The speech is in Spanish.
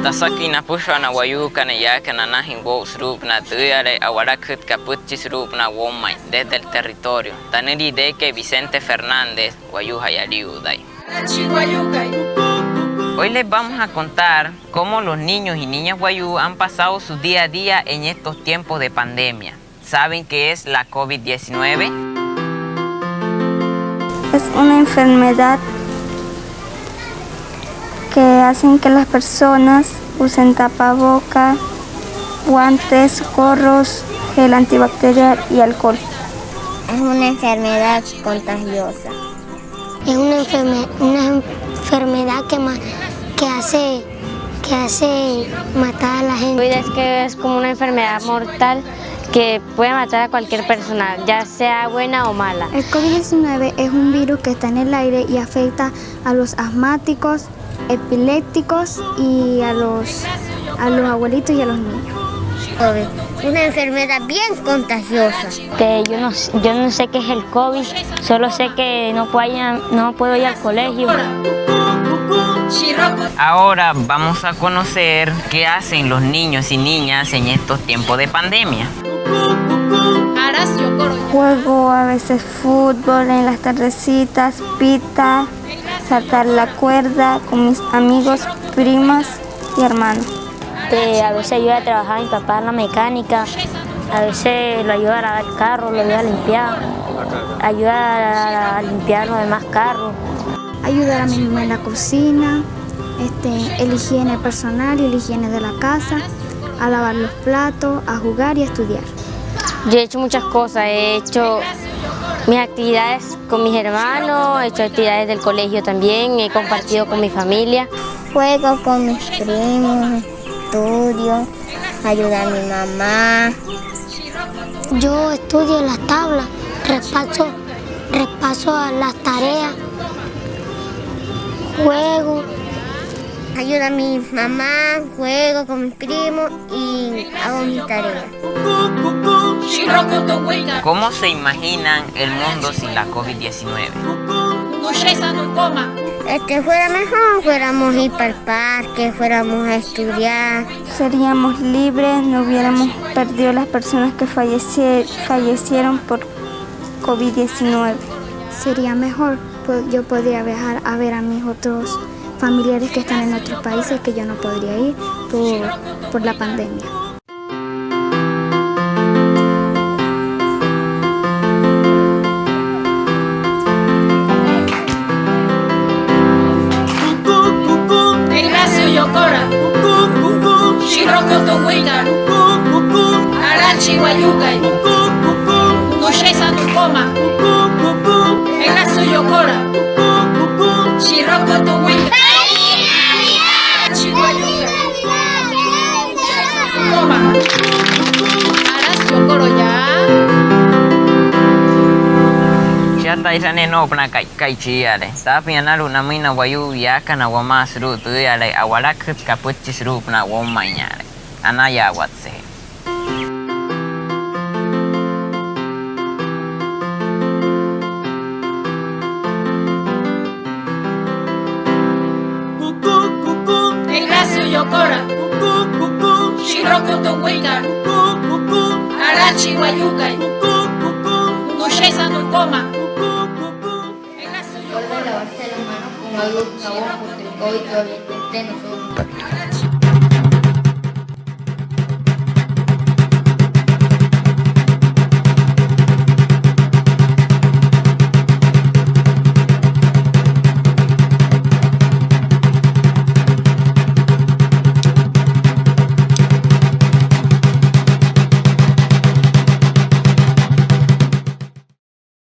Tasakina pushana wayukana yakana nahin srupna tuyare awarakut kapuchis rupna womay desde el territorio. Taneri de que Vicente Fernández wayuha yariuday. Hoy les vamos a contar cómo los niños y niñas wayú han pasado su día a día en estos tiempos de pandemia. ¿Saben qué es la COVID-19? Es una enfermedad que hacen que las personas usen tapaboca, guantes, gorros, gel antibacterial y alcohol. Es una enfermedad contagiosa. Es una enfermedad que hace matar a la gente. Es que es como una enfermedad mortal que puede matar a cualquier persona, ya sea buena o mala. El COVID-19 es un virus que está en el aire y afecta a los asmáticos, epilépticos y a los abuelitos y a los niños. Una enfermedad bien contagiosa. Que yo no sé qué es el COVID, solo sé que no puedo ir al colegio. Ahora vamos a conocer qué hacen los niños y niñas en estos tiempos de pandemia. Juego a veces fútbol en las tardecitas, pita, saltar la cuerda con mis amigos, primas y hermanos. A veces ayuda a trabajar a mi papá en la mecánica, a veces lo ayuda a lavar el carro, lo ayuda a limpiar, ayuda a limpiar los demás carros. Ayudar a mi mamá en la cocina, el higiene personal y la higiene de la casa, a lavar los platos, a jugar y a estudiar. Yo he hecho muchas cosas, he hecho mis actividades con mis hermanos, he hecho actividades del colegio también, he compartido con mi familia. Juego con mis primos, estudio, ayudo a mi mamá. Yo estudio las tablas, repaso las tareas, juego. Ayudo a mi mamá, juego con mis primos y hago mi tarea. ¿Cómo se imaginan el mundo sin la COVID-19? Fuera mejor, fuéramos a ir para el parque, fuéramos a estudiar. Seríamos libres, no hubiéramos perdido las personas que fallecieron por COVID-19. Sería mejor, yo podría viajar a ver a mis otros familiares que están en otros países que yo no podría ir por la pandemia. Chata isane no pna kai chiare. Tapi analu namina wayu yakana wamas ru tuyale awarakut kapuchis rupna womanyare. Anaya watse. Yokora, Shirokoto Wika, Arachi Wayukai, Nushesa no coma. Recuerda lavarse las manos con agua y jabón porque el COVID todavía está entre nosotros.